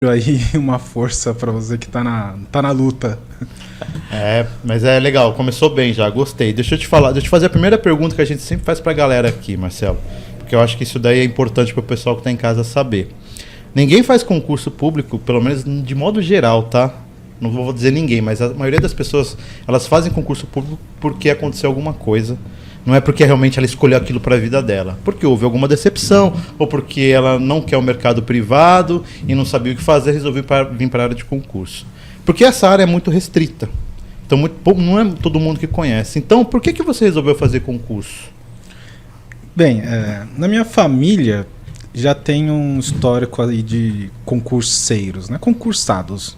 aí uma força pra você que tá na luta. Mas é legal, começou bem já, gostei. Deixa eu te fazer a primeira pergunta que a gente sempre faz pra galera aqui, Marcelo. Porque eu acho que isso daí é importante pro pessoal que tá em casa saber. Ninguém faz concurso público, pelo menos de modo geral, tá? Não vou dizer ninguém, mas a maioria das pessoas, elas fazem concurso público porque aconteceu alguma coisa. Não é porque realmente ela escolheu aquilo para a vida dela. Porque houve alguma decepção, ou porque ela não quer o mercado privado e não sabia o que fazer, resolveu vir para a área de concurso. Porque essa área é muito restrita. Então não é todo mundo que conhece. Então, por que você resolveu fazer concurso? Bem, na minha família já tem um histórico aí de concurseiros, né? Concursados.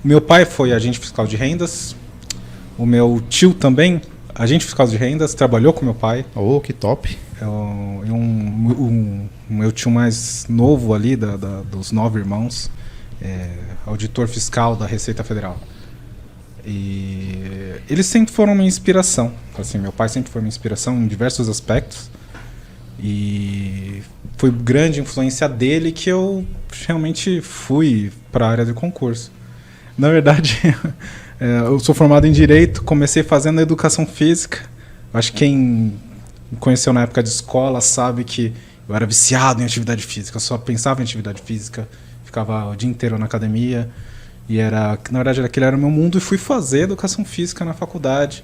Meu pai foi agente fiscal de rendas. O meu tio também, agente fiscal de rendas, trabalhou com meu pai. Oh, que top. Meu tio mais novo ali, dos 9 irmãos, auditor fiscal da Receita Federal. E eles sempre foram minha inspiração. Assim, meu pai sempre foi minha inspiração em diversos aspectos. E foi grande influência dele que eu realmente fui para a área de concurso. Na verdade, eu sou formado em Direito, comecei fazendo Educação Física. Acho que quem me conheceu na época de escola sabe que eu era viciado em atividade física, eu só pensava em atividade física, ficava o dia inteiro na academia. E na verdade aquele era o meu mundo, e fui fazer Educação Física na faculdade.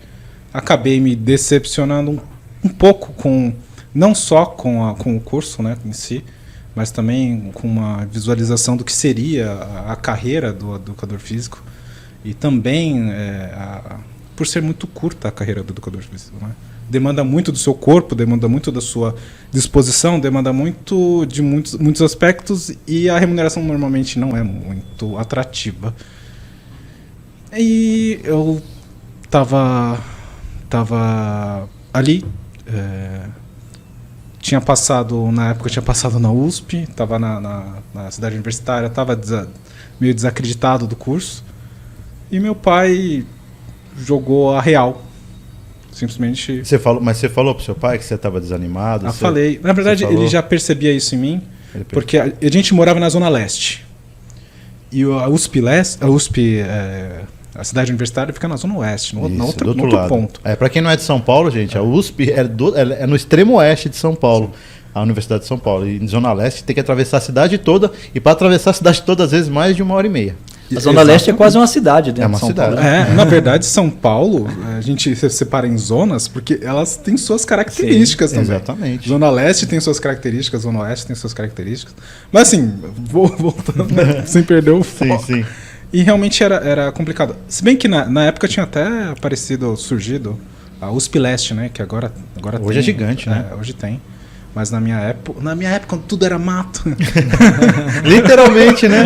Acabei me decepcionando um pouco não só com o curso, né, em si, mas também com uma visualização do que seria a carreira do educador físico. E também por ser muito curta a carreira do educador físico, né? Demanda muito do seu corpo, demanda muito da sua disposição, demanda muito de muitos aspectos, e a remuneração normalmente não é muito atrativa. E eu estava ali, na época eu tinha passado na USP, estava na cidade universitária, estava meio desacreditado do curso, e meu pai jogou a real. Simplesmente. Mas você falou pro seu pai que você estava desanimado? Falei. Na verdade, ele já percebia isso em mim, porque a gente morava na Zona Leste. E a USP Leste, a cidade universitária, fica na Zona Oeste, no outro ponto. Para quem não é de São Paulo, gente, a USP é no extremo oeste de São Paulo. Sim. A Universidade de São Paulo. E em Zona Leste tem que atravessar a cidade toda, e para atravessar a cidade toda, às vezes, mais de 1h30. A Zona Leste é quase uma cidade dentro de São Paulo. Na verdade, São Paulo, a gente separa em zonas porque elas têm suas características. Sim, também. Exatamente. Zona Leste tem suas características, Zona Oeste tem suas características. Mas assim, voltando, sem perder o foco. Sim. E realmente era complicado. Se bem que na época tinha até surgido a USP Leste, né? Que agora hoje é gigante, né? Hoje tem. Mas na minha época, quando tudo era mato. Literalmente, né?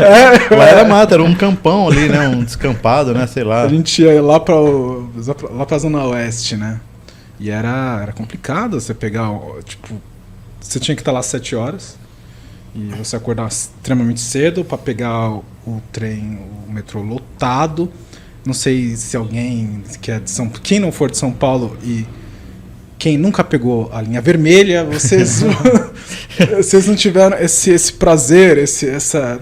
Lá era mato, era um campão ali, né? Um descampado, né? Sei lá. A gente ia lá pra Zona Oeste, né? E era complicado você pegar, tipo, você tinha que estar lá às 7 horas. E você acordar extremamente cedo para pegar o trem, o metrô lotado. Não sei se alguém que é de quem não for de São Paulo e quem nunca pegou a linha vermelha, vocês não tiveram esse prazer, essa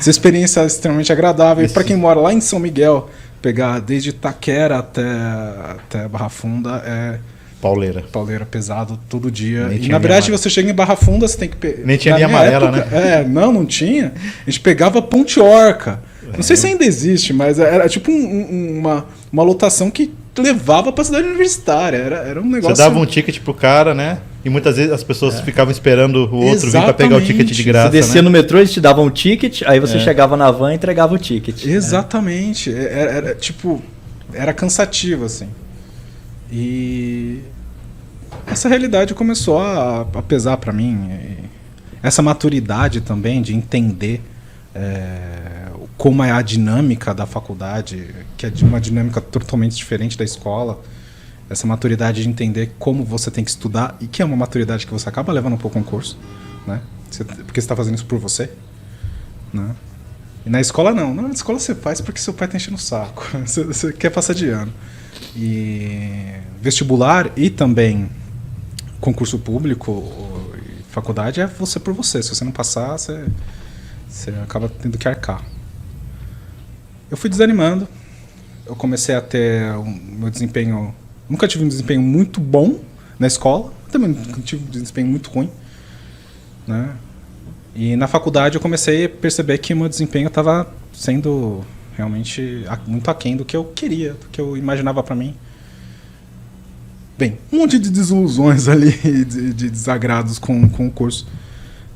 experiência extremamente agradável. E para quem mora lá em São Miguel, pegar desde Itaquera até Barra Funda pauleira pesado todo dia. E na verdade você chega em Barra Funda, você tem que nem tinha linha amarela, né? Não tinha. A gente pegava Ponte Orca. Não sei se ainda existe, mas era tipo uma lotação que levava pra cidade universitária. Era um negócio. Você dava um ticket pro cara, né? E muitas vezes as pessoas ficavam esperando o outro vir pra pegar o ticket de graça. Você descia no metrô, eles te davam um ticket, aí você chegava na van e entregava o ticket. Exatamente. Era cansativo, assim. E essa realidade começou a pesar pra mim. Essa maturidade também de entender como é a dinâmica da faculdade, que é de uma dinâmica totalmente diferente da escola. Essa maturidade de entender como você tem que estudar, e que é uma maturidade que você acaba levando para o concurso, né? Porque você está fazendo isso por você, né? E na escola não. Na escola você faz porque seu pai está enchendo o saco. Você quer passar de ano. E vestibular e também concurso público, faculdade, é você por você. Se você não passar, Você acaba tendo que arcar. Eu fui desanimando. Eu comecei a ter o meu desempenho... Nunca tive um desempenho muito bom na escola. Também nunca tive um desempenho muito ruim. Né? E na faculdade eu comecei a perceber que o meu desempenho estava sendo realmente muito aquém do que eu queria, do que eu imaginava para mim. Bem, um monte de desilusões ali, de desagrados com o curso.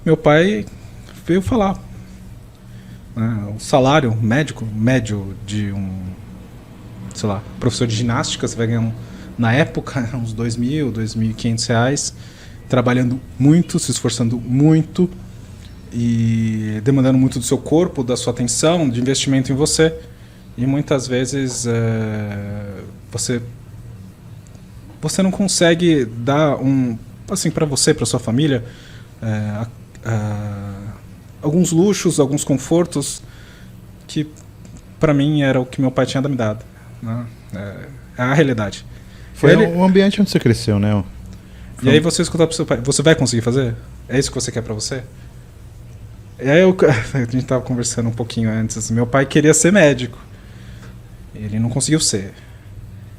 Meu pai veio falar. Né, o salário médio de um, sei lá, professor de ginástica, você vai ganhar, na época, uns R$2.000, R$2.500, trabalhando muito, se esforçando muito e demandando muito do seu corpo, da sua atenção, de investimento em você. E muitas vezes você não consegue dar assim, para você, para sua família, alguns luxos, alguns confortos que para mim era o que meu pai tinha me dado. Né? É a realidade. Foi o ambiente onde você cresceu, né? E aí você escutar pro seu pai, você vai conseguir fazer? É isso que você quer para você? E aí a gente tava conversando um pouquinho antes. Meu pai queria ser médico. Ele não conseguiu ser.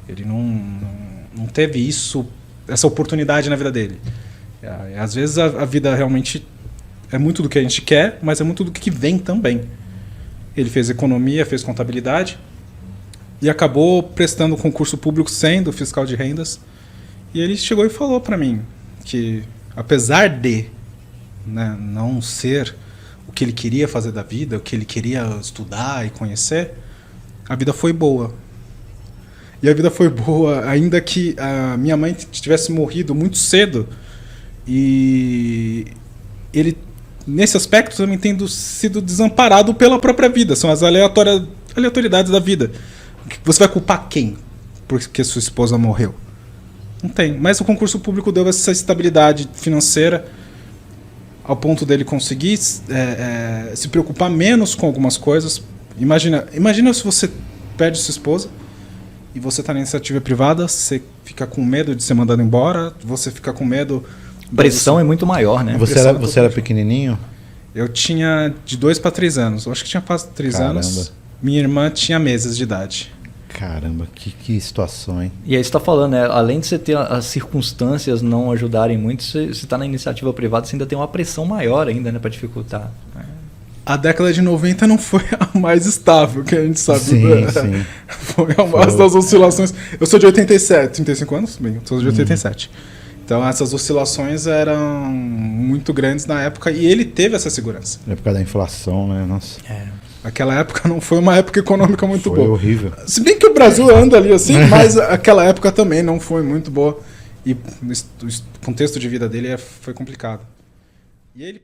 Ele não teve essa oportunidade na vida dele. Às vezes a vida realmente é muito do que a gente quer, mas é muito do que vem também. Ele fez economia, fez contabilidade e acabou prestando concurso público sendo fiscal de rendas. E ele chegou e falou para mim que, apesar de, né, não ser o que ele queria fazer da vida, o que ele queria estudar e conhecer, a vida foi boa. E a vida foi boa, ainda que a minha mãe tivesse morrido muito cedo. E ele, nesse aspecto, também tendo sido desamparado pela própria vida. São as aleatoriedades da vida. Você vai culpar quem porque sua esposa morreu? Não tem. Mas o concurso público deu essa estabilidade financeira ao ponto dele conseguir se preocupar menos com algumas coisas. Imagina se você perde sua esposa e você está na iniciativa privada, você fica com medo de ser mandado embora, você fica com medo... A pressão é muito maior, né? Você era pequenininho? Eu tinha de 2 para 3 anos. Eu acho que tinha quase 3 anos. Minha irmã tinha meses de idade. Caramba, que situação, hein? E aí você está falando, né? Além de você ter as circunstâncias não ajudarem muito, você está na iniciativa privada, você ainda tem uma pressão maior ainda, né, para dificultar. A década de 90 não foi a mais estável, que a gente sabe. Sim. Foi as das oscilações. Eu sou de 87, 35 anos? Bem, eu sou de 87. Então essas oscilações eram muito grandes na época e ele teve essa segurança. Na época da inflação, né? Nossa. Aquela época não foi uma época econômica muito boa. Foi horrível. Se bem que o Brasil anda ali assim, mas aquela época também não foi muito boa. E o contexto de vida dele foi complicado. E ele